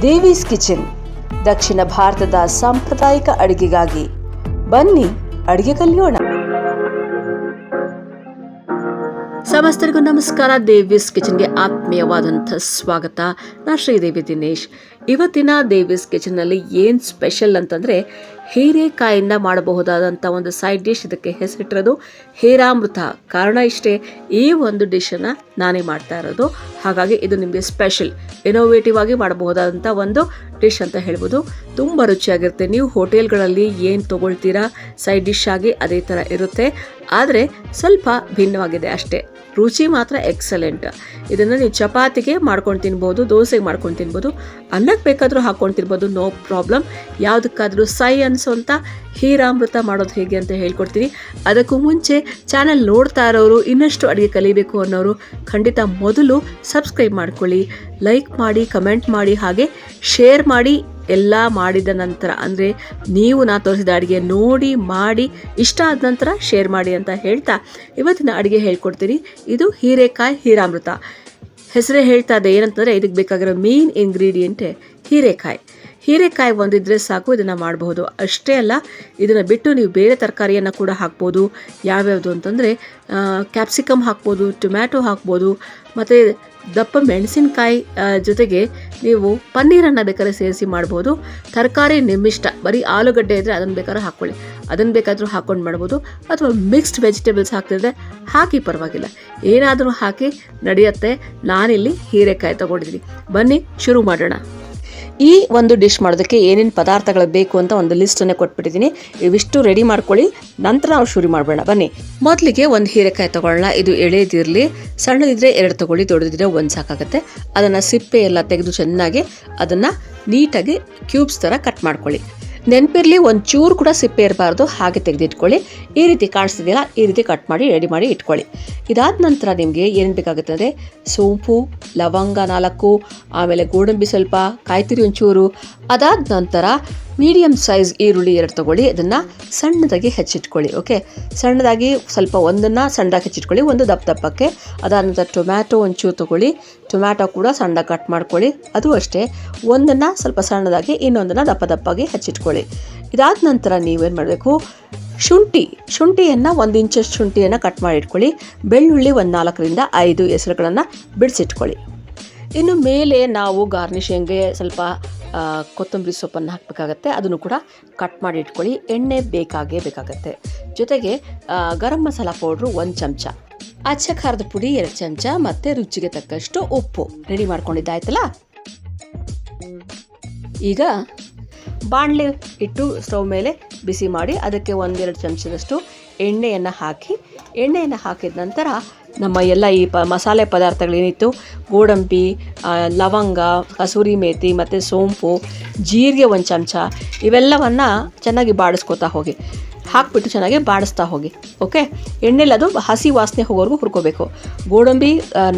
ದೇವೀಸ್ kitchen, ದಕ್ಷಿಣ ಭಾರತದ ಸಾಂಪ್ರದಾಯಿಕ ಅಡುಗೆಗಾಗಿ ಬನ್ನಿ ಅಡುಗೆ ಕಲಿಯೋಣ. ಸಮಸ್ತರಿಗೂ ನಮಸ್ಕಾರ. ದೇವೀಸ್ ಕಿಚನ್ಗೆ ಆತ್ಮೀಯವಾದಂಥ ಸ್ವಾಗತ. ನಾ ಶ್ರೀದೇವಿ ದಿನೇಶ್. ಇವತ್ತಿನ ದೇವೀಸ್ ಕಿಚನ್ನಲ್ಲಿ ಏನು ಸ್ಪೆಷಲ್ ಅಂತಂದರೆ, ಹೀರೆಕಾಯಿಂದ ಮಾಡಬಹುದಾದಂಥ ಒಂದು ಸೈಡ್ ಡಿಶ್. ಇದಕ್ಕೆ ಹೆಸರಿಟ್ಟಿರೋದು ಹೇರಾಮೃತ. ಕಾರಣ ಇಷ್ಟೇ, ಈ ಒಂದು ಡಿಶನ್ನು ನಾನೇ ಮಾಡ್ತಾ ಇರೋದು. ಹಾಗಾಗಿ ಇದು ನಿಮಗೆ ಸ್ಪೆಷಲ್, ಇನೋವೇಟಿವ್ ಆಗಿ ಮಾಡಬಹುದಾದಂಥ ಒಂದು ಡಿಶ್ ಅಂತ ಹೇಳ್ಬೋದು. ತುಂಬ ರುಚಿಯಾಗಿರುತ್ತೆ. ನೀವು ಹೋಟೆಲ್ಗಳಲ್ಲಿ ಏನು ತೊಗೊಳ್ತೀರಾ ಸೈಡ್ ಡಿಶ್ ಆಗಿ, ಅದೇ ಥರ ಇರುತ್ತೆ. ಆದರೆ ಸ್ವಲ್ಪ ಭಿನ್ನವಾಗಿದೆ ಅಷ್ಟೇ. ರುಚಿ ಮಾತ್ರ ಎಕ್ಸಲೆಂಟ್. ಇದನ್ನು ನೀವು ಚಪಾತಿಗೆ ಮಾಡ್ಕೊಂಡು ತಿನ್ಬೋದು, ದೋಸೆಗೆ ಮಾಡ್ಕೊಂಡು ತಿನ್ಬೋದು, ಅನ್ನಕ್ಕೆ ಬೇಕಾದರೂ ಹಾಕ್ಕೊಂಡು ತಿನ್ಬೋದು, ನೋ ಪ್ರಾಬ್ಲಮ್. ಯಾವುದಕ್ಕಾದರೂ ಸೈ ಅನಿಸೋಂಥ ಹೀರಾಮೃತ ಮಾಡೋದು ಹೇಗೆ ಅಂತ ಹೇಳ್ಕೊಡ್ತೀನಿ. ಅದಕ್ಕೂ ಮುಂಚೆ ಚಾನಲ್ ನೋಡ್ತಾ ಇರೋರು, ಇನ್ನಷ್ಟು ಅಡುಗೆ ಕಲಿಬೇಕು ಅನ್ನೋರು ಖಂಡಿತ ಮೊದಲು ಸಬ್ಸ್ಕ್ರೈಬ್ ಮಾಡ್ಕೊಳ್ಳಿ, ಲೈಕ್ ಮಾಡಿ, ಕಮೆಂಟ್ ಮಾಡಿ, ಹಾಗೆ ಶೇರ್ ಮಾಡಿ. ಎಲ್ಲ ಮಾಡಿದ ನಂತರ, ಅಂದರೆ ನೀವು ನಾ ತೋರಿಸಿದ ಅಡುಗೆ ನೋಡಿ ಮಾಡಿ ಇಷ್ಟ ಆದ ನಂತರ ಶೇರ್ ಮಾಡಿ ಅಂತ ಹೇಳ್ತಾ ಇವತ್ತಿನ ಅಡುಗೆ ಹೇಳ್ಕೊಡ್ತೀನಿ. ಇದು ಹೀರೆಕಾಯಿ ಹೀರಾಮೃತ. ಹೆಸರೇ ಹೇಳ್ತಾ ಇದೆ. ಏನಂತಂದರೆ, ಇದಕ್ಕೆ ಬೇಕಾಗಿರೋ ಮೇನ್ ಇಂಗ್ರೀಡಿಯೆಂಟೇ ಹೀರೆಕಾಯಿ ಒಂದಿದ್ರೆ ಸಾಕು, ಇದನ್ನು ಮಾಡಬಹುದು. ಅಷ್ಟೇ ಅಲ್ಲ, ಇದನ್ನು ಬಿಟ್ಟು ನೀವು ಬೇರೆ ತರಕಾರಿಯನ್ನು ಕೂಡ ಹಾಕ್ಬೋದು. ಯಾವ್ಯಾವುದು ಅಂತಂದರೆ, ಕ್ಯಾಪ್ಸಿಕಮ್ ಹಾಕ್ಬೋದು, ಟೊಮ್ಯಾಟೊ ಹಾಕ್ಬೋದು, ಮತ್ತು ದಪ್ಪ ಮೆಣಸಿನಕಾಯಿ ಜೊತೆಗೆ ನೀವು ಪನ್ನೀರನ್ನು ಬೇಕಾದ್ರೆ ಸೇರಿಸಿ ಮಾಡ್ಬೋದು. ತರಕಾರಿ ನಿಮ್ಮಿಷ್ಟ. ಬರೀ ಆಲೂಗಡ್ಡೆ ಇದ್ದರೆ ಅದನ್ನು ಬೇಕಾದ್ರೂ ಹಾಕ್ಕೊಳ್ಳಿ, ಅದನ್ನು ಬೇಕಾದರೂ ಹಾಕ್ಕೊಂಡು ಮಾಡ್ಬೋದು. ಅಥವಾ ಮಿಕ್ಸ್ಡ್ ವೆಜಿಟೇಬಲ್ಸ್ ಹಾಕ್ತಿದ್ರೆ ಹಾಕಿ, ಪರವಾಗಿಲ್ಲ, ಏನಾದರೂ ಹಾಕಿ ನಡೆಯುತ್ತೆ. ನಾನಿಲ್ಲಿ ಹೀರೆಕಾಯಿ ತೊಗೊಂಡಿದ್ದೀನಿ. ಬನ್ನಿ ಶುರು ಮಾಡೋಣ. ಈ ಒಂದು ಡಿಶ್ ಮಾಡೋದಕ್ಕೆ ಏನೇನು ಪದಾರ್ಥಗಳು ಬೇಕು ಅಂತ ಒಂದು ಲಿಸ್ಟನ್ನೇ ಕೊಟ್ಬಿಟ್ಟಿದ್ದೀನಿ. ಇವಿಷ್ಟು ರೆಡಿ ಮಾಡ್ಕೊಳ್ಳಿ, ನಂತರ ನಾವು ಶುರು ಮಾಡೋಣ. ಬನ್ನಿ. ಮೊದಲಿಗೆ ಒಂದು ಹೀರೆಕಾಯಿ ತೊಗೊಳ್ಳೋಣ. ಇದು ಎಳೆದಿರಲಿ, ಸಣ್ಣದಿದ್ರೆ 2 ತೊಗೊಳ್ಳಿ, ದೊಡ್ಡದಿದ್ರೆ 1 ಸಾಕಾಗುತ್ತೆ. ಅದನ್ನು ಸಿಪ್ಪೆ ಎಲ್ಲ ತೆಗೆದು ಚೆನ್ನಾಗಿ ಅದನ್ನು ನೀಟಾಗಿ ಕ್ಯೂಬ್ಸ್ ಥರ ಕಟ್ ಮಾಡ್ಕೊಳ್ಳಿ. ನೆನಪಿರಲಿ, ಒಂಚೂರು ಕೂಡ ಸಿಪ್ಪೆ ಇರಬಾರ್ದು, ಹಾಗೆ ತೆಗೆದಿಟ್ಕೊಳ್ಳಿ. ಈ ರೀತಿ ಕಾಣಿಸ್ತಿದೆಯಲ್ಲ, ಈ ರೀತಿ ಕಟ್ ಮಾಡಿ ರೆಡಿ ಮಾಡಿ ಇಟ್ಕೊಳ್ಳಿ. ಇದಾದ ನಂತರ ನಿಮಗೆ ಏನು ಬೇಕಾಗುತ್ತೆ ಅಂದರೆ, ಸೋಂಪು, ಲವಂಗ 4, ಆಮೇಲೆ ಗೋಡಂಬಿ ಸ್ವಲ್ಪ, ಕಾಯ್ತುರಿ ಒಂಚೂರು. ಅದಾದ ನಂತರ ಮೀಡಿಯಮ್ ಸೈಜ್ ಈರುಳ್ಳಿ 2 ತೊಗೊಳ್ಳಿ, ಅದನ್ನು ಸಣ್ಣದಾಗಿ ಹೆಚ್ಚಿಟ್ಕೊಳ್ಳಿ. ಓಕೆ, ಸಣ್ಣದಾಗಿ ಸ್ವಲ್ಪ, ಒಂದನ್ನು ಸಣ್ಣದಾಗಿ ಹೆಚ್ಚಿಟ್ಕೊಳ್ಳಿ, ಒಂದು ದಪ್ಪಕ್ಕೆ. ಅದಾದ ನಂತರ ಟೊಮ್ಯಾಟೊ ಒಂಚೂರು ತೊಗೊಳ್ಳಿ, ಟೊಮ್ಯಾಟೊ ಕೂಡ ಸಣ್ಣದಾಗಿ ಕಟ್ ಮಾಡ್ಕೊಳ್ಳಿ. ಅದು ಅಷ್ಟೇ, ಒಂದನ್ನು ಸ್ವಲ್ಪ ಸಣ್ಣದಾಗಿ, ಇನ್ನೊಂದನ್ನು ದಪ್ಪಗೆ ಹೆಚ್ಚಿಟ್ಕೊಳ್ಳಿ. ಇದಾದ ನಂತರ ನೀವೇನು ಮಾಡಬೇಕು, ಶುಂಠಿಯನ್ನು 1 ಇಂಚಷ್ಟು ಶುಂಠಿಯನ್ನು ಕಟ್ ಮಾಡಿ ಇಟ್ಕೊಳ್ಳಿ. ಬೆಳ್ಳುಳ್ಳಿ 4ರಿಂದ 5 ಹೆಸರುಗಳನ್ನು ಬಿಡಿಸಿಟ್ಕೊಳ್ಳಿ. ಇನ್ನು ಮೇಲೆ ನಾವು ಗಾರ್ನಿಷಿಂಗ್ಗೆ ಸ್ವಲ್ಪ ಕೊತ್ತಂಬರಿ ಸೊಪ್ಪನ್ನು ಹಾಕಬೇಕಾಗತ್ತೆ, ಅದನ್ನು ಕೂಡ ಕಟ್ ಮಾಡಿ ಇಟ್ಕೊಳ್ಳಿ. ಎಣ್ಣೆ ಬೇಕಾಗುತ್ತೆ. ಜೊತೆಗೆ ಗರಂ ಮಸಾಲ ಪೌಡ್ರು 1 ಚಮಚ, ಅಚ್ಚ ಖಾರದ ಪುಡಿ 2 ಚಮಚ, ಮತ್ತು ರುಚಿಗೆ ತಕ್ಕಷ್ಟು ಉಪ್ಪು ರೆಡಿ ಮಾಡ್ಕೊಂಡಿದ್ದಾಯ್ತಲ್ಲ. ಈಗ ಬಾಣಲೆ ಇಟ್ಟು ಸ್ಟವ್ ಮೇಲೆ ಬಿಸಿ ಮಾಡಿ, ಅದಕ್ಕೆ 1-2 ಚಮಚದಷ್ಟು ಎಣ್ಣೆಯನ್ನು ಹಾಕಿದ ನಂತರ ನಮ್ಮ ಎಲ್ಲ ಈ ಮಸಾಲೆ ಪದಾರ್ಥಗಳೇನಿತ್ತು, ಗೋಡಂಬಿ, ಲವಂಗ, ಕಸೂರಿ ಮೇಥಿ ಮತ್ತು ಸೋಂಪು, ಜೀರಿಗೆ 1 ಚಮಚ, ಇವೆಲ್ಲವನ್ನು ಚೆನ್ನಾಗಿ ಬಾಡಿಸ್ಕೊತಾ ಹೋಗಿ, ಹಾಕ್ಬಿಟ್ಟು ಚೆನ್ನಾಗಿ ಬಾಡಿಸ್ತಾ ಹೋಗಿ. ಓಕೆ, ಎಣ್ಣೆಲಿ ಅದು ಹಸಿ ವಾಸನೆ ಹೋಗೋವರೆಗೂ ಹುರ್ಕೋಬೇಕು. ಗೋಡಂಬಿ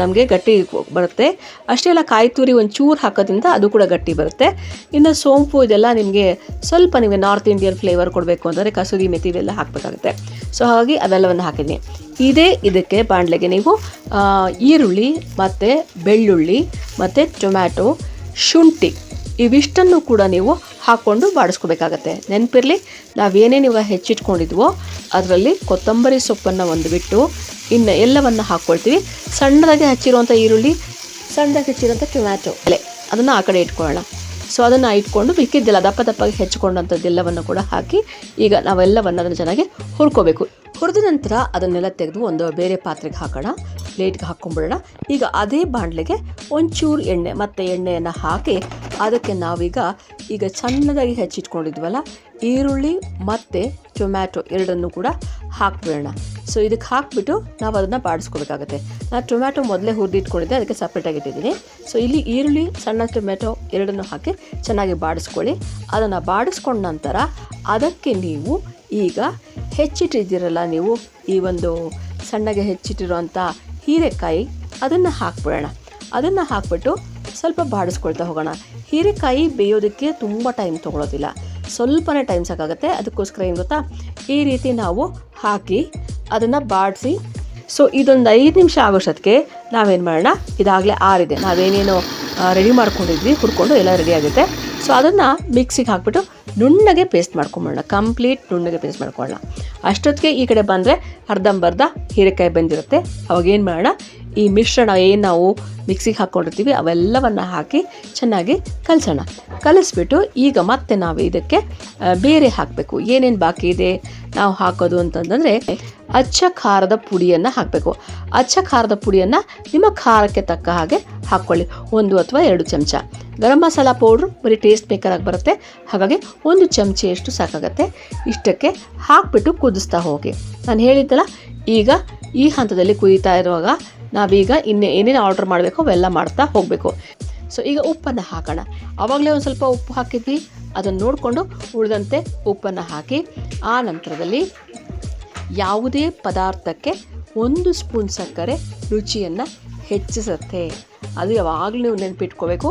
ನಮಗೆ ಗಟ್ಟಿ ಬರುತ್ತೆ, ಅಷ್ಟೇ ಅಲ್ಲ, ಕಾಯಿ ತುರಿ ಒಂಚೂರು ಹಾಕೋದ್ರಿಂದ ಅದು ಕೂಡ ಗಟ್ಟಿ ಬರುತ್ತೆ. ಇನ್ನು ಸೋಂಪು ಇದೆಲ್ಲ ನಿಮಗೆ ಸ್ವಲ್ಪ, ನಿಮಗೆ ನಾರ್ತ್ ಇಂಡಿಯನ್ ಫ್ಲೇವರ್ ಕೊಡಬೇಕು ಅಂತಂದರೆ ಕಸೂರಿ ಮೆಥಿ ಇವೆಲ್ಲ ಹಾಕಬೇಕಾಗುತ್ತೆ. ಸೊ ಹಾಗಾಗಿ ಅವೆಲ್ಲವನ್ನು ಹಾಕಿದ್ದೀನಿ. ಇದಕ್ಕೆ ಬಾಣಲೆಗೆ ನೀವು ಈರುಳ್ಳಿ ಮತ್ತು ಬೆಳ್ಳುಳ್ಳಿ ಮತ್ತು ಟೊಮ್ಯಾಟೊ, ಶುಂಠಿ ಇವಿಷ್ಟನ್ನು ಕೂಡ ನೀವು ಹಾಕ್ಕೊಂಡು ಬಾಡಿಸ್ಕೋಬೇಕಾಗತ್ತೆ. ನೆನಪಿರಲಿ, ನಾವೇನೇನು ಇವಾಗ ಹೆಚ್ಚಿಟ್ಕೊಂಡಿದ್ವೋ ಅದರಲ್ಲಿ ಕೊತ್ತಂಬರಿ ಸೊಪ್ಪನ್ನು ಒಂದು ಬಿಟ್ಟು ಇನ್ನು ಎಲ್ಲವನ್ನು ಹಾಕ್ಕೊಳ್ತೀವಿ. ಸಣ್ಣದಾಗಿ ಹೆಚ್ಚಿರುವಂಥ ಈರುಳ್ಳಿ, ಸಣ್ಣದಾಗಿ ಹೆಚ್ಚಿರುವಂಥ ಟೊಮ್ಯಾಟೊ ಅದನ್ನು ಆ ಕಡೆ ಇಟ್ಕೊಳ್ಳೋಣ. ಸೊ ಅದನ್ನು ಇಟ್ಕೊಂಡು ಮಿಕ್ಕಿದ್ದೆಲ್ಲ ದಪ್ಪಗೆ ಹೆಚ್ಚಿಕೊಂಡಂಥದ್ದೆಲ್ಲವನ್ನು ಕೂಡ ಹಾಕಿ, ಈಗ ನಾವೆಲ್ಲವನ್ನು ಅದನ್ನು ಚೆನ್ನಾಗಿ ಹುರ್ಕೋಬೇಕು. ಹುರಿದ ನಂತರ ಅದನ್ನೆಲ್ಲ ತೆಗೆದು ಒಂದು ಬೇರೆ ಪಾತ್ರೆಗೆ ಹಾಕೋಣ, ಪ್ಲೇಟ್ಗೆ ಹಾಕ್ಕೊಂಡ್ಬಿಡೋಣ. ಈಗ ಅದೇ ಬಾಣಲೆಗೆ ಒಂಚೂರು ಎಣ್ಣೆಯನ್ನು ಹಾಕಿ, ಅದಕ್ಕೆ ನಾವೀಗ ಸಣ್ಣದಾಗಿ ಹೆಚ್ಚಿಟ್ಕೊಂಡಿದ್ವಲ್ಲ ಈರುಳ್ಳಿ ಮತ್ತು ಟೊಮ್ಯಾಟೊ ಎರಡನ್ನೂ ಕೂಡ ಹಾಕ್ಬಿಡೋಣ. ಸೊ ಇದಕ್ಕೆ ಹಾಕಿಬಿಟ್ಟು ನಾವು ಅದನ್ನು ಬಾಡಿಸ್ಕೋಬೇಕಾಗತ್ತೆ. ನಾನು ಟೊಮ್ಯಾಟೊ ಮೊದಲೇ ಹುರಿದಿಟ್ಕೊಂಡಿದ್ದೆ, ಅದಕ್ಕೆ ಸಪ್ರೇಟಾಗಿ ಇಟ್ಟಿದ್ದೀನಿ. ಸೊ ಇಲ್ಲಿ ಈರುಳ್ಳಿ, ಸಣ್ಣ ಟೊಮ್ಯಾಟೊ ಎರಡನ್ನೂ ಹಾಕಿ ಚೆನ್ನಾಗಿ ಬಾಡಿಸ್ಕೊಳ್ಳಿ. ಅದನ್ನು ಬಾಡಿಸ್ಕೊಂಡ ನಂತರ ಅದಕ್ಕೆ ನೀವು ಈಗ ಹೆಚ್ಚಿಟ್ಟಿದ್ದೀರಲ್ಲ, ನೀವು ಈ ಒಂದು ಸಣ್ಣಗೆ ಹೆಚ್ಚಿಟ್ಟಿರುವಂಥ ಹೀರೆಕಾಯಿ, ಅದನ್ನು ಹಾಕ್ಬಿಡೋಣ. ಅದನ್ನು ಹಾಕ್ಬಿಟ್ಟು ಸ್ವಲ್ಪ ಬಾಡಿಸ್ಕೊಳ್ತಾ ಹೋಗೋಣ. ಹೀರೆಕಾಯಿ ಬೇಯೋದಕ್ಕೆ ತುಂಬ ಟೈಮ್ ತೊಗೊಳೋದಿಲ್ಲ, ಸ್ವಲ್ಪನೇ ಟೈಮ್ ಸಾಕಾಗುತ್ತೆ. ಅದಕ್ಕೋಸ್ಕರ ಏನು ಗೊತ್ತಾ, ಈ ರೀತಿ ನಾವು ಹಾಕಿ ಅದನ್ನು ಬಾಡಿಸಿ. ಸೊ ಇದೊಂದು 5 ನಿಮಿಷ ಆಗೋಷ್ಟೊತ್ತಿಗೆ ನಾವೇನು ಮಾಡೋಣ, ಇದಾಗಲೇ ಆರಿದೆ, ನಾವೇನೇನು ರೆಡಿ ಮಾಡ್ಕೊಂಡಿದ್ವಿ, ಹುರ್ಕೊಂಡು ಎಲ್ಲ ರೆಡಿ ಆಗುತ್ತೆ. ಸೊ ಅದನ್ನು ಮಿಕ್ಸಿಗೆ ಹಾಕ್ಬಿಟ್ಟು ನುಣ್ಣಗೆ ಪೇಸ್ಟ್ ಮಾಡ್ಕೊಂಬಿಡೋಣ, ಕಂಪ್ಲೀಟ್ ನುಣ್ಣಗೆ ಪೇಸ್ಟ್ ಮಾಡ್ಕೊಳ್ಳೋಣ. ಅಷ್ಟೊತ್ತಿಗೆ ಈ ಕಡೆ ಬಂದರೆ ಅರ್ಧಂಬರ್ಧ ಹೀರೆಕಾಯಿ ಬಂದಿರುತ್ತೆ. ಅವಾಗೇನು ಮಾಡೋಣ, ಈ ಮಿಶ್ರಣ ಏನು ನಾವು ಮಿಕ್ಸಿಗೆ ಹಾಕ್ಕೊಂಡಿರ್ತೀವಿ ಅವೆಲ್ಲವನ್ನು ಹಾಕಿ ಚೆನ್ನಾಗಿ ಕಲಸೋಣ. ಕಲಿಸ್ಬಿಟ್ಟು ಈಗ ಮತ್ತೆ ನಾವು ಇದಕ್ಕೆ ಬೇರೆ ಹಾಕಬೇಕು. ಏನೇನು ಬಾಕಿ ಇದೆ ನಾವು ಹಾಕೋದು ಅಂತಂದರೆ ಅಚ್ಚ ಖಾರದ ಪುಡಿಯನ್ನು ಹಾಕಬೇಕು. ಅಚ್ಚ ಖಾರದ ಪುಡಿಯನ್ನು ನಿಮ್ಮ ಖಾರಕ್ಕೆ ತಕ್ಕ ಹಾಗೆ ಹಾಕ್ಕೊಳ್ಳಿ, 1 ಅಥವಾ 2 ಚಮಚ. ಗರಂ ಮಸಾಲ ಪೌಡ್ರು ಬರೀ ಟೇಸ್ಟ್ ಬೇಕಾಗಿ ಬರುತ್ತೆ, ಹಾಗಾಗಿ 1 ಚಮಚೆಯಷ್ಟು ಸಾಕಾಗತ್ತೆ. ಇಷ್ಟಕ್ಕೆ ಹಾಕ್ಬಿಟ್ಟು ಕುದಿಸ್ತಾ ಹೋಗಿ. ನಾನು ಹೇಳಿದ್ದಲ್ಲ, ಈಗ ಈ ಹಂತದಲ್ಲಿ ಕುದೀತಾ ಇರುವಾಗ ನಾವೀಗ ಏನೇನು ಆರ್ಡ್ರ್ ಮಾಡಬೇಕೋ ಅವೆಲ್ಲ ಮಾಡ್ತಾ ಹೋಗಬೇಕು. ಸೊ ಈಗ ಉಪ್ಪನ್ನು ಹಾಕೋಣ. ಆವಾಗಲೇ ಒಂದು ಸ್ವಲ್ಪ ಉಪ್ಪು ಹಾಕಿದ್ವಿ, ಅದನ್ನು ನೋಡಿಕೊಂಡು ಉಳಿದಂತೆ ಉಪ್ಪನ್ನು ಹಾಕಿ ಆ ನಂತರದಲ್ಲಿ ಯಾವುದೇ ಪದಾರ್ಥಕ್ಕೆ 1 ಸ್ಪೂನ್ ಸಕ್ಕರೆ ರುಚಿಯನ್ನು ಹೆಚ್ಚಿಸುತ್ತೆ. ಅದು ಯಾವಾಗಲೂ ನೀವು ನೆನಪಿಟ್ಕೋಬೇಕು.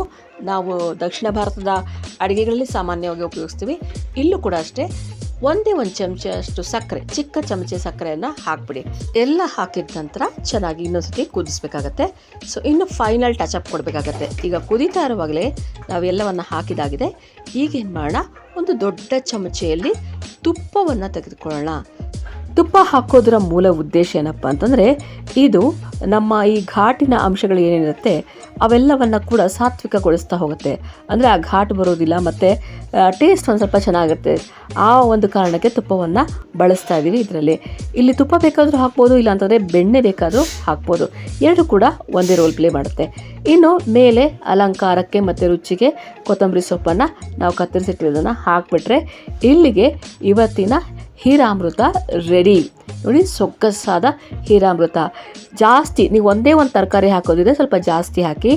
ನಾವು ದಕ್ಷಿಣ ಭಾರತದ ಅಡುಗೆಗಳಲ್ಲಿ ಸಾಮಾನ್ಯವಾಗಿ ಉಪಯೋಗಿಸ್ತೀವಿ. ಇಲ್ಲೂ ಕೂಡ ಅಷ್ಟೇ, 1 ಚಮಚ ಅಷ್ಟು ಸಕ್ಕರೆ, ಚಿಕ್ಕ ಚಮಚೆ ಸಕ್ಕರೆಯನ್ನು ಹಾಕ್ಬಿಡಿ. ಎಲ್ಲ ಹಾಕಿದ ನಂತರ ಚೆನ್ನಾಗಿ ಇನ್ನೊಂದ್ಸತಿ ಕುದಿಸ್ಬೇಕಾಗತ್ತೆ. ಸೊ ಇನ್ನು ಫೈನಲ್ ಟಚಪ್ ಕೊಡಬೇಕಾಗತ್ತೆ. ಈಗ ಕುದೀತಾ ಇರುವಾಗಲೇ ನಾವೆಲ್ಲವನ್ನು ಹಾಕಿದಾಗಿದೆ. ಈಗೇನು ಮಾಡೋಣ, ಒಂದು ದೊಡ್ಡ ಚಮಚೆಯಲ್ಲಿ ತುಪ್ಪವನ್ನು ತೆಗೆದುಕೊಳ್ಳೋಣ. ತುಪ್ಪ ಹಾಕೋದ್ರ ಮೂಲ ಉದ್ದೇಶ ಏನಪ್ಪ ಅಂತಂದರೆ, ಇದು ನಮ್ಮ ಈ ಘಾಟಿನ ಅಂಶಗಳು ಏನೇನಿರುತ್ತೆ ಅವೆಲ್ಲವನ್ನು ಕೂಡ ಸಾತ್ವಿಕಗೊಳಿಸ್ತಾ ಹೋಗುತ್ತೆ. ಅಂದರೆ ಆ ಘಾಟ್ ಬರೋದಿಲ್ಲ ಮತ್ತು ಟೇಸ್ಟ್ ಒಂದು ಸ್ವಲ್ಪ ಚೆನ್ನಾಗಿರುತ್ತೆ. ಆ ಒಂದು ಕಾರಣಕ್ಕೆ ತುಪ್ಪವನ್ನು ಬಳಸ್ತಾ ಇದ್ದೀವಿ ಇದರಲ್ಲಿ. ಇಲ್ಲಿ ತುಪ್ಪ ಬೇಕಾದರೂ ಹಾಕ್ಬೋದು, ಇಲ್ಲಾಂತಂದರೆ ಬೆಣ್ಣೆ ಬೇಕಾದರೂ ಹಾಕ್ಬೋದು. ಎರಡು ಕೂಡ ಒಂದೇ ರೋಲ್ ಪ್ಲೇ ಮಾಡುತ್ತೆ. ಇನ್ನು ಮೇಲೆ ಅಲಂಕಾರಕ್ಕೆ ಮತ್ತು ರುಚಿಗೆ ಕೊತ್ತಂಬರಿ ಸೊಪ್ಪನ್ನು ನಾವು ಕತ್ತರಿಸಿಟ್ಟಿರೋದನ್ನು ಹಾಕಿಬಿಟ್ರೆ ಇಲ್ಲಿಗೆ ಇವತ್ತಿನ ಹೀರಾಮೃತ ರೆಡಿ. ನೋಡಿ, ಸೊಗಸಾದ ಹೀರಾಮೃತ. ಜಾಸ್ತಿ ನೀವು ಒಂದೇ ಒಂದು ತರಕಾರಿ ಹಾಕೋದಿದ್ರೆ ಸ್ವಲ್ಪ ಜಾಸ್ತಿ ಹಾಕಿ,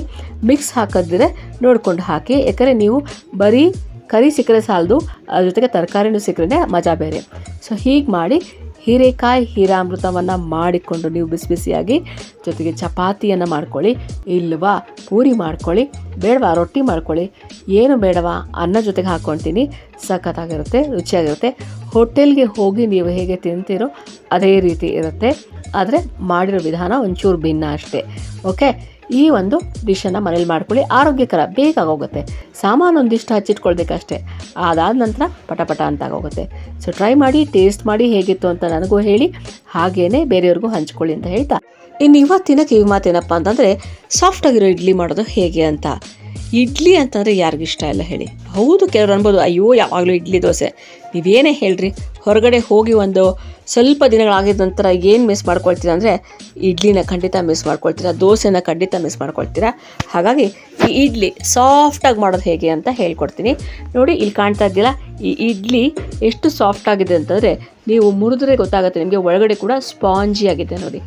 ಮಿಕ್ಸ್ ಹಾಕೋದಿದ್ರೆ ನೋಡ್ಕೊಂಡು ಹಾಕಿ. ಯಾಕಂದರೆ ನೀವು ಬರೀ ಕರಿ ಸಿಕ್ಕರೆ ಸಾಲದು, ಅದ್ರ ಜೊತೆಗೆ ತರಕಾರಿನೂ ಸಿಕ್ಕರೆ ಮಜಾ ಬೇರೆ. ಸೊ ಹೀಗೆ ಮಾಡಿ ಹೀರೆಕಾಯಿ ಹೀರಾಮೃತವನ್ನು ಮಾಡಿಕೊಂಡು ನೀವು ಬಿಸಿ ಬಿಸಿಯಾಗಿ ಜೊತೆಗೆ ಚಪಾತಿಯನ್ನು ಮಾಡ್ಕೊಳ್ಳಿ, ಇಲ್ವಾ ಪೂರಿ ಮಾಡ್ಕೊಳ್ಳಿ, ಬೇಡವಾ ರೊಟ್ಟಿ ಮಾಡ್ಕೊಳ್ಳಿ, ಏನು ಬೇಡವಾ ಅನ್ನ ಜೊತೆಗೆ ಹಾಕ್ಕೊಳ್ತೀನಿ, ಸಖತ್ತಾಗಿರುತ್ತೆ, ರುಚಿಯಾಗಿರುತ್ತೆ. ಹೋಟೆಲ್ಗೆ ಹೋಗಿ ನೀವು ಹೇಗೆ ತಿಂತೀರೋ ಅದೇ ರೀತಿ ಇರುತ್ತೆ, ಆದರೆ ಮಾಡಿರೋ ವಿಧಾನ ಒಂಚೂರು ಭಿನ್ನ ಅಷ್ಟೇ. ಓಕೆ, ಈ ಒಂದು ಡಿಶನ್ನು ಮನೇಲಿ ಮಾಡ್ಕೊಳ್ಳಿ. ಆರೋಗ್ಯಕರ, ಬೇಗ ಆಗೋಗುತ್ತೆ. ಸಾಮಾನು ಒಂದಿಷ್ಟು ಹಚ್ಚಿಟ್ಕೊಳ್ಬೇಕಷ್ಟೇ, ಅದಾದ ನಂತರ ಪಟ ಅಂತ ಆಗೋಗುತ್ತೆ. ಸೊ ಟ್ರೈ ಮಾಡಿ, ಟೇಸ್ಟ್ ಮಾಡಿ, ಹೇಗಿತ್ತು ಅಂತ ನನಗೂ ಹೇಳಿ, ಹಾಗೇ ಬೇರೆಯವ್ರಿಗೂ ಹಂಚ್ಕೊಳ್ಳಿ ಅಂತ ಹೇಳ್ತಾ, ಇನ್ನು ಇವತ್ತಿನ ಕಿವಿ ಮಾತೇನಪ್ಪ ಅಂತಂದರೆ, ಸಾಫ್ಟಾಗಿರೋ ಇಡ್ಲಿ ಮಾಡೋದು ಹೇಗೆ ಅಂತ. ಇಡ್ಲಿ ಅಂತಂದರೆ ಯಾರಿಗಿಷ್ಟ ಇಲ್ಲ ಹೇಳಿ? ಹೌದು, ಕೆಲವರು ಅನ್ಬೋದು, ಅಯ್ಯೋ ಯಾವಾಗಲೂ ಇಡ್ಲಿ ದೋಸೆ. ನೀವೇನೇ ಹೇಳ್ರಿ, ಹೊರಗಡೆ ಹೋಗಿ ಒಂದು ಸ್ವಲ್ಪ ದಿನಗಳಾಗಿದ್ದ ನಂತರ ಏನು ಮಿಸ್ ಮಾಡ್ಕೊಳ್ತೀರಾ ಅಂದರೆ, ಇಡ್ಲಿನ ಖಂಡಿತ ಮಿಸ್ ಮಾಡ್ಕೊಳ್ತೀರಾ, ದೋಸೆನ ಖಂಡಿತ ಮಿಸ್ ಮಾಡ್ಕೊಳ್ತೀರಾ. ಹಾಗಾಗಿ ಈ ಇಡ್ಲಿ ಸಾಫ್ಟಾಗಿ ಮಾಡೋದು ಹೇಗೆ ಅಂತ ಹೇಳ್ಕೊಡ್ತೀನಿ. ನೋಡಿ, ಇಲ್ಲಿ ಕಾಣ್ತಾ ಇದ್ದಿಲ್ಲ, ಈ ಇಡ್ಲಿ ಎಷ್ಟು ಸಾಫ್ಟಾಗಿದೆ ಅಂತಂದರೆ ನೀವು ಮುರಿದ್ರೆ ಗೊತ್ತಾಗುತ್ತೆ ನಿಮಗೆ, ಒಳಗಡೆ ಕೂಡ ಸ್ಪಾಂಜಿ ಆಗಿದೆ. ನೋಡಿ,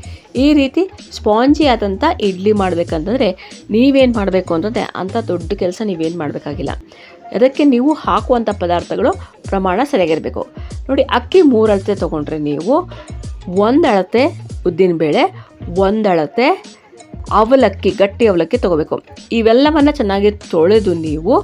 ಈ ರೀತಿ ಸ್ಪಾಂಜಿ ಆದಂಥ ಇಡ್ಲಿ ಮಾಡಬೇಕಂತಂದರೆ ನೀವೇನು ಮಾಡಬೇಕು ಅಂತಂದರೆ, ಅಂಥ ದೊಡ್ಡ ಕೆಲಸ ನೀವೇನು ಮಾಡಬೇಕಾಗಿಲ್ಲ. ಅದಕ್ಕೆ ನೀವು ಹಾಕುವಂಥ ಪದಾರ್ಥಗಳು ಪ್ರಮಾಣ ಸರಿಯಾಗಿರಬೇಕು. ನೋಡಿ, ಅಕ್ಕಿ 3 ಅಳತೆ ತೊಗೊಂಡ್ರೆ ನೀವು 1 ಅಳತೆ ಉದ್ದಿನಬೇಳೆ, 1 ಅಳತೆ ಅವಲಕ್ಕಿ, ಗಟ್ಟಿ ಅವಲಕ್ಕಿ ತೊಗೋಬೇಕು. ಇವೆಲ್ಲವನ್ನು ಚೆನ್ನಾಗಿ ತೊಳೆದು ನೀವು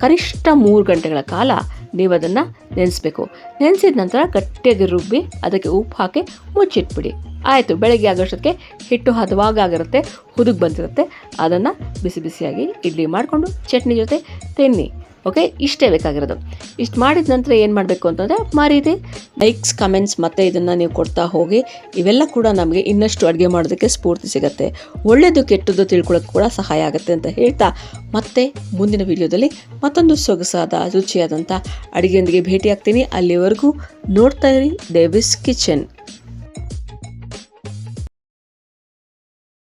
ಕನಿಷ್ಠ 3 ಗಂಟೆಗಳ ಕಾಲ ನೀವು ಅದನ್ನು ನೆನೆಸ್ಬೇಕು. ನೆನೆಸಿದ ನಂತರ ಗಟ್ಟಿಯಾಗಿ ರುಬ್ಬಿ ಅದಕ್ಕೆ ಉಪ್ಪು ಹಾಕಿ ಮುಚ್ಚಿಟ್ಬಿಡಿ. ಆಯಿತು, ಬೆಳಗ್ಗೆ ಆಗೋಷ್ಟಕ್ಕೆ ಹಿಟ್ಟು ಹದವಾಗಿರುತ್ತೆ, ಹುದುಗ್ ಬಂದಿರುತ್ತೆ. ಅದನ್ನು ಬಿಸಿ ಬಿಸಿಯಾಗಿ ಇಡ್ಲಿ ಮಾಡಿಕೊಂಡು ಚಟ್ನಿ ಜೊತೆ ತಿನ್ನಿ. ಓಕೆ, ಇಷ್ಟೇ ಬೇಕಾಗಿರೋದು. ಇಷ್ಟು ಮಾಡಿದ ನಂತರ ಏನು ಮಾಡಬೇಕು ಅಂತಂದರೆ, ಮರೀದೆ ಲೈಕ್ಸ್, ಕಮೆಂಟ್ಸ್ ಮತ್ತು ಇದನ್ನು ನೀವು ಕೊಡ್ತಾ ಹೋಗಿ. ಇವೆಲ್ಲ ಕೂಡ ನಮಗೆ ಇನ್ನಷ್ಟು ಅಡುಗೆ ಮಾಡೋದಕ್ಕೆ ಸ್ಫೂರ್ತಿ ಸಿಗುತ್ತೆ, ಒಳ್ಳೆಯದು ಕೆಟ್ಟದ್ದು ತಿಳ್ಕೊಳ್ಳೋಕ್ಕೆ ಕೂಡ ಸಹಾಯ ಆಗುತ್ತೆ ಅಂತ ಹೇಳ್ತಾ, ಮತ್ತೆ ಮುಂದಿನ ವಿಡಿಯೋದಲ್ಲಿ ಮತ್ತೊಂದು ಸೊಗಸಾದ ರುಚಿಯಾದಂಥ ಅಡುಗೆಯೊಂದಿಗೆ ಭೇಟಿಯಾಗ್ತೀನಿ. ಅಲ್ಲಿವರೆಗೂ ನೋಡ್ತಾ ಇರಿ ದೇವಿಸ್ ಕಿಚನ್.